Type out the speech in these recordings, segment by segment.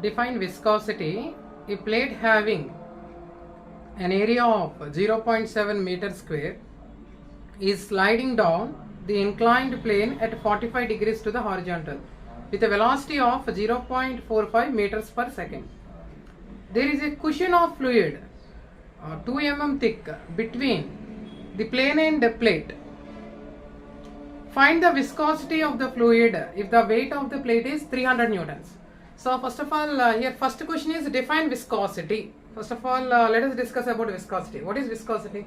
Define viscosity. A plate having an area of 0.7 meter square is sliding down the inclined plane at 45 degrees to the horizontal with a velocity of 0.45 meters per second. There is a cushion of fluid 2 mm thick between the plane and the plate. Find the viscosity of the fluid if the weight of the plate is 300 newtons. So first of all, here first question is define viscosity. First of all, let us discuss about viscosity. What is viscosity?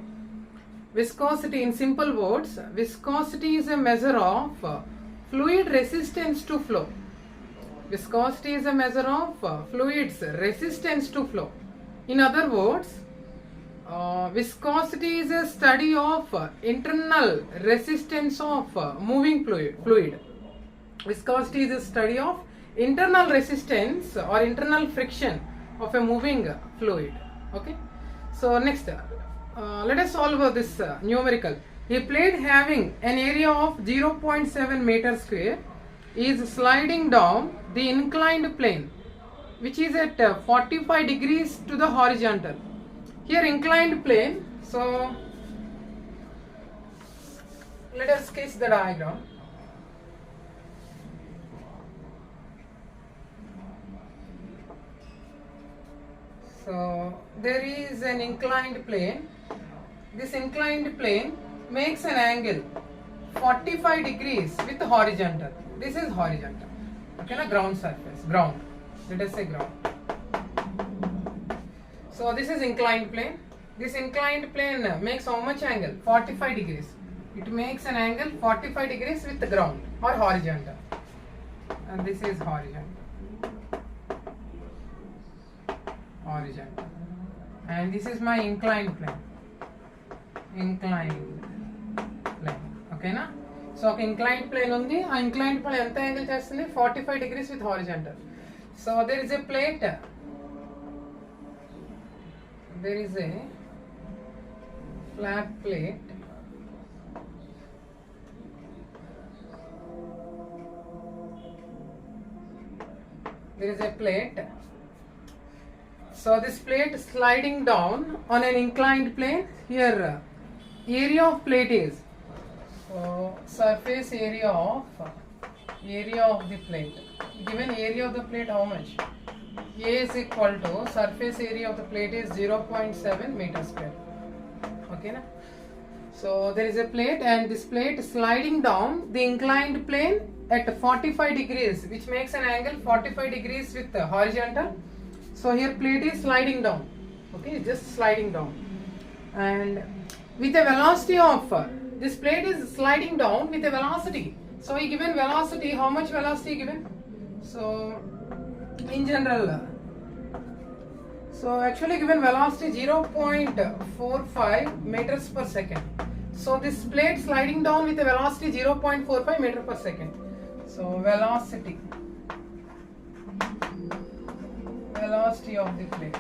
Viscosity, in simple words, viscosity is a measure of fluid resistance to flow. Viscosity is a measure of fluid's resistance to flow. In other words, viscosity is a study of internal resistance of moving fluid. Viscosity is a study of internal resistance or internal friction of a moving fluid. Okay. So next, let us solve this numerical. A plate having an area of 0.7 meter square is sliding down the inclined plane, which is at 45 degrees to the horizontal. Here inclined plane. So let us sketch the diagram. So there is an inclined plane. This inclined plane makes an angle 45 degrees with horizontal. This is horizontal. Okay, na, ground surface, ground. Let us say ground. So this is inclined plane. This inclined plane makes how much angle? 45 degrees. It makes an angle 45 degrees with the ground or horizontal. And this is horizontal. Horizontal. And this is my inclined plane. Inclined plane. Okay na? So inclined plane undi. A inclined plane enta angle chestundi? 45 degrees with horizontal. So there is a plate. There is a flat plate. There is a plate. So this plate is sliding down on an inclined plane. Here area of plate is surface area of the plate. Given area of the plate how much? A is equal to surface area of the plate is 0.7 meter square. Okay na? So there is a plate and this plate is sliding down the inclined plane at 45 degrees, which makes an angle 45 degrees with the horizontal. So here plate is sliding down. Okay, just sliding down. And with a velocity of this plate is sliding down with a velocity. So he given velocity, how much velocity given? So in general, so actually given velocity 0.45 meters per second. So this plate sliding down with a velocity 0.45 meter per second. So velocity of the plate.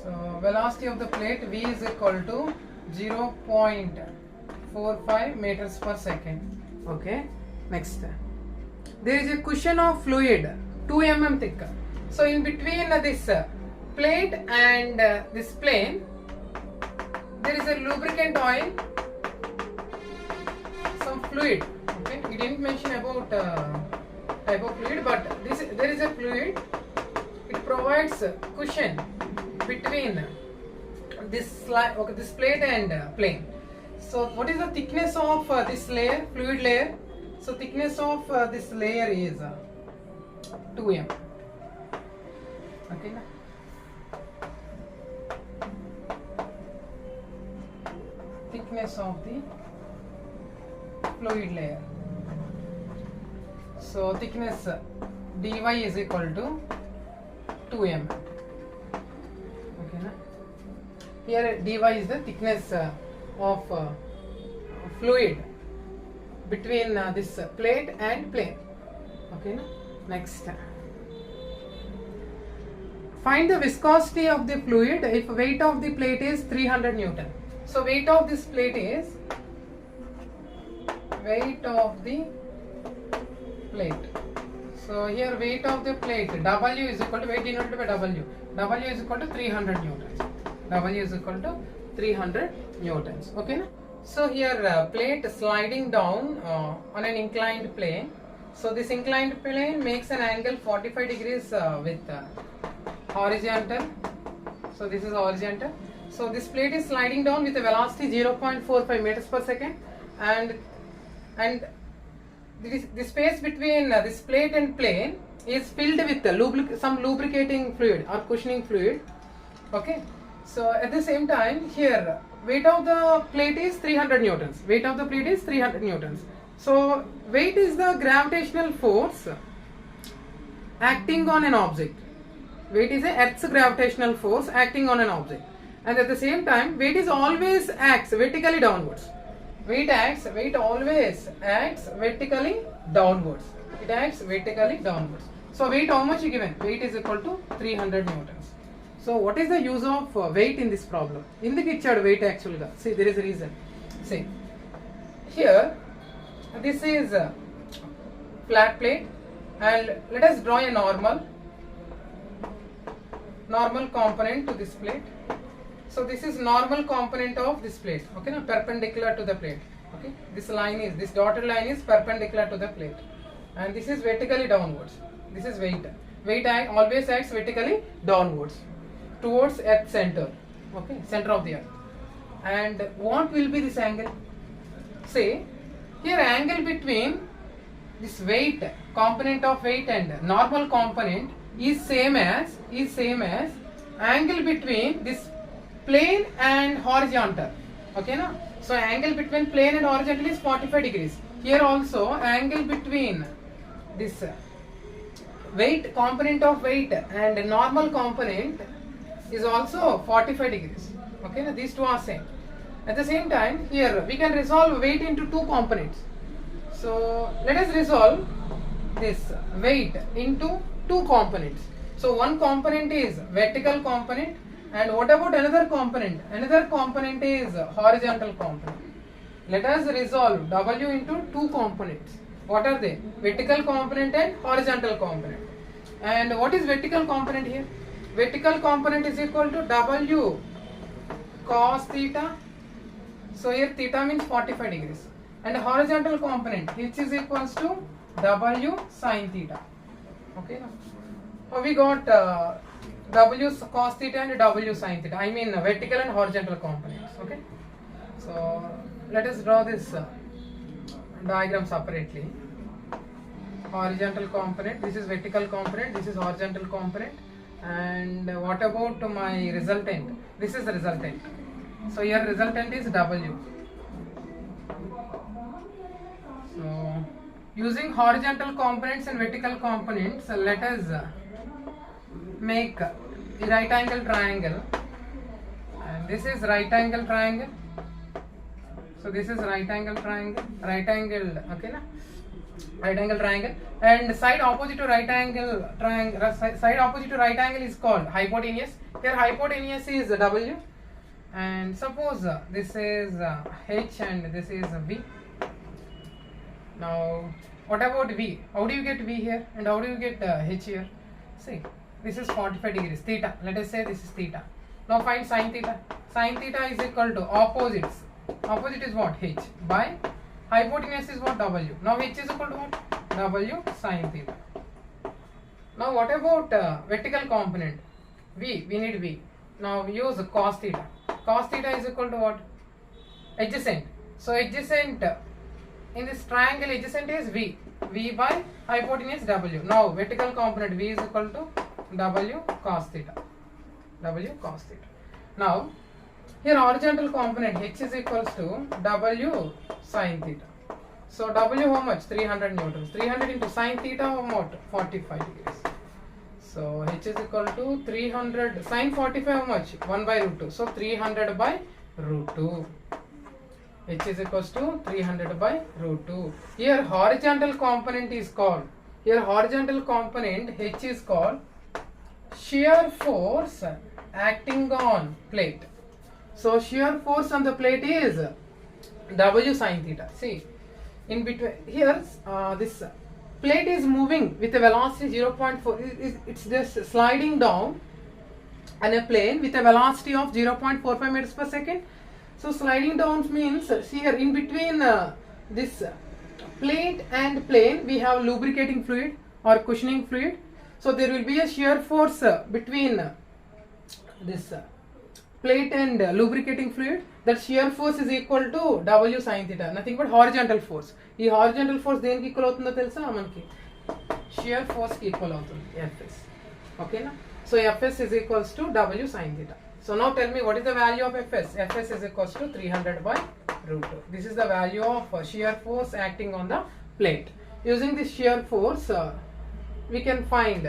So velocity of the plate V is equal to 0.45 meters per second. Okay. Next, there is a cushion of fluid 2 mm thick. So in between this plate and this plane, there is a lubricant oil, some fluid. Okay, we didn't mention about type of fluid, but there is a fluid. It provides cushion between this plate and plane. So what is the thickness of this layer, fluid layer? So thickness of this layer is 2 mm. Okay. Thickness of the fluid layer. So thickness dy is equal to 2 mm. Okay, na? Here dy is the thickness of fluid between this plate and plane. Okay, na? Next, find the viscosity of the fluid if weight of the plate is 300 Newton. So weight of this plate is weight of the plate. So here weight of the plate W is equal to weight denoted by W. W is equal to 300 newtons. W is equal to 300 newtons. Okay. So here plate sliding down on an inclined plane. So this inclined plane makes an angle 45 degrees with horizontal. So this is horizontal. So this plate is sliding down with a velocity 0.45 meters per second, and the space between this plate and plane is filled with some lubricating fluid or cushioning fluid. Okay. So at the same time here weight of the plate is 300 newtons. Weight of the plate is 300 newtons. So weight is the gravitational force acting on an object. Weight is a Earth's gravitational force acting on an object, and at the same time weight is always acts vertically downwards. Weight always acts vertically downwards. It acts vertically downwards. So weight, how much given? Weight is equal to 300 newtons. So what is the use of weight in this problem? In the picture weight actually. See, there is a reason. See, here this is a flat plate, and let us draw a normal component to this plate. So this is normal component of this plate, okay, now perpendicular to the plate. Okay, this dotted line is perpendicular to the plate, and this is vertically downwards. This is weight. Weight always acts vertically downwards towards Earth center, okay, center of the Earth. And what will be this angle? Say here angle between this weight component of weight and normal component is same as angle between this plane and horizontal. Okay, now so angle between plane and horizontal is 45 degrees. Here also angle between this weight component of weight and normal component is also 45 degrees. Okay, now these two are same. At the same time here we can resolve weight into two components. So let us resolve this weight into two components. So one component is vertical component, and what about another component? Another component is horizontal component. Let us resolve W into two components. What are they? Vertical component and horizontal component. And what is vertical component here? Vertical component is equal to W cos theta. So here theta means 45 degrees. And horizontal component which is equals to W sin theta. Okay. So we got W cos theta and W sin theta. I mean vertical and horizontal components. Okay. So let us draw this diagram separately. Horizontal component. This is vertical component. This is horizontal component. And what about my resultant? This is the resultant. So here resultant is W. So using horizontal components and vertical components, let us make a right angle triangle, and this is right angle triangle. So this is right angle triangle, okay na? Right angle triangle, and side opposite to right angle triangle, side opposite to right angle is called hypotenuse. Here hypotenuse is W, and suppose this is H and this is V. Now what about V? How do you get V here and how do you get H here? See, this is 45 degrees, theta. Let us say this is theta. Now find sin theta. Sin theta is equal to opposites. Opposite is what? H by hypotenuse is what? W. Now H is equal to what? W sin theta. Now what about vertical component? V. We need V. Now we use cos theta. Cos theta is equal to what? Adjacent. So adjacent in this triangle, adjacent is V. V by hypotenuse W. Now vertical component V is equal to W cos theta. W cos theta. Now here horizontal component H is equals to W sin theta. So W how much? 300 newtons. 300 into sin theta how much? 45 degrees. So H is equal to 300 sin 45 how much? 1 by root 2. So 300 by root 2. H is equals to 300 by root 2. Here horizontal component is called, here horizontal component H is called shear force acting on plate. So shear force on the plate is W sin theta. See, in between here this plate is moving with a velocity 0.4. It's just sliding down on a plane with a velocity of 0.45 meters per second. So sliding down means here in between this plate and plane we have lubricating fluid or cushioning fluid. So there will be a shear force between this plate and lubricating fluid. That shear force is equal to W sin theta, nothing but horizontal force. This horizontal force దేనికి equal అవుతుందో తెలుసా మనకి? shear force కి equal అవుతుంది Fs. Okay na? So Fs is equals to W sin theta. So now tell me what is the value of Fs? Fs is equals to 300 by root 2. This is the value of shear force acting on the plate. Using this shear force we can find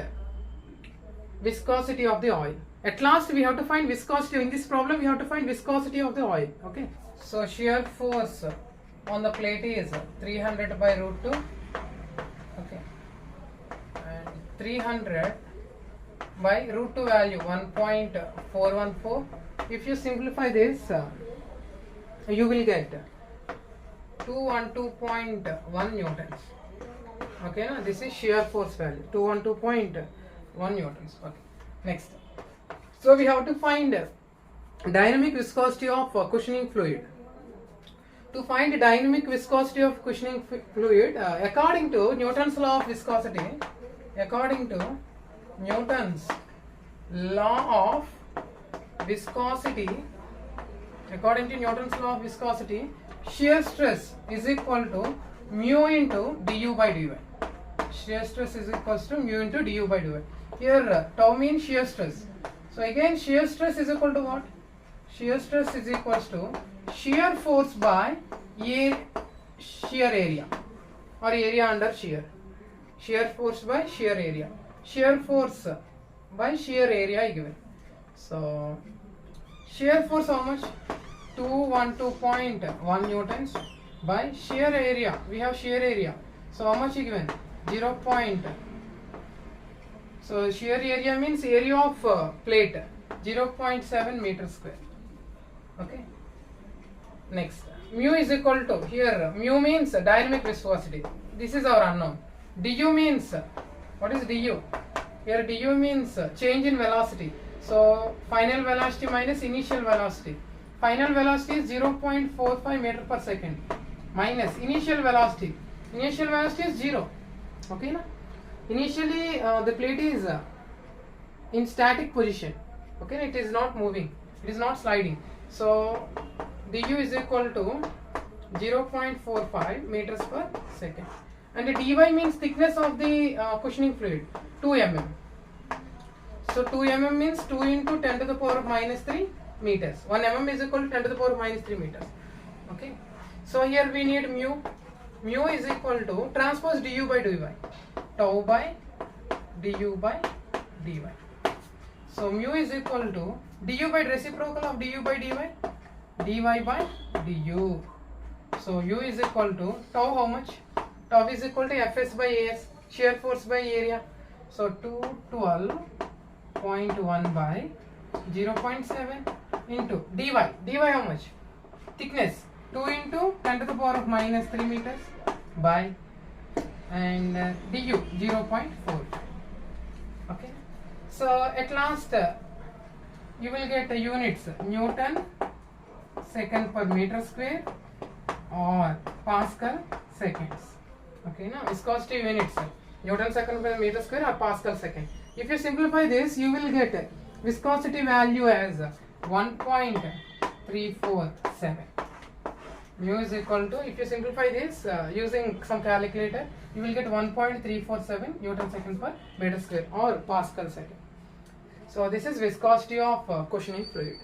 viscosity of the oil. At last we have to find viscosity. In this problem we have to find viscosity of the oil. Okay. So shear force on the plate is 300 by root 2. Okay. And 300 by root 2 value 1.414. If you simplify this you will get 212.1 newtons. Okay, now this is shear force value 212.1 newtons. Okay, next. So we have to find dynamic viscosity of cushioning fluid. To find dynamic viscosity of cushioning fluid, according to Newton's law of viscosity, according to Newton's law of viscosity, shear stress is equal to mu into du by dy. Shear stress is equals to mu into du by dy. Here tau means shear stress. So again shear stress is equal to what? Shear stress is equals to shear force by shear area or area under shear. Shear force by shear area. Shear force by shear area given. So shear force how much? 212.1 newtons by shear area. We have shear area. So how much given? 0. So shear area means area of plate 0.7 meter square. Okay. Next, mu is equal to, here mu means dynamic viscosity. This is our unknown. Du means, what is du? Here du means change in velocity. So final velocity minus initial velocity. Final velocity is 0.45 meter per second minus initial velocity. Initial velocity is 0. Okay na? Initially the plate is in static position. Okay, it is not moving, it is not sliding. So du is equal to 0.45 meters per second, and the dy means thickness of the cushioning fluid 2 mm. So 2 mm means 2 into 10 to the power of minus 3 meters. 1 mm is equal to 10 to the power of minus 3 meters. Okay, so here we need mu. Mu is equal to transpose du by dy, tau by du by dy. So mu is equal to du by reciprocal of du by dy, dy by du. So u is equal to tau how much? Tau is equal to Fs by As, shear force by area. So 212.1 by 0.7 into dy. Dy how much? Thickness 2 into 10 to the power of minus 3 meters by and du 0.4. Okay. So at last you will get units Newton second per meter square or Pascal seconds. Okay, now viscosity units Newton second per meter square or Pascal second. If you simplify this, you will get viscosity value as 1.347. Mu is equal to, if you simplify this using some calculator, you will get 1.347 Newton second per meter square or Pascal second. So this is viscosity of cushioning fluid.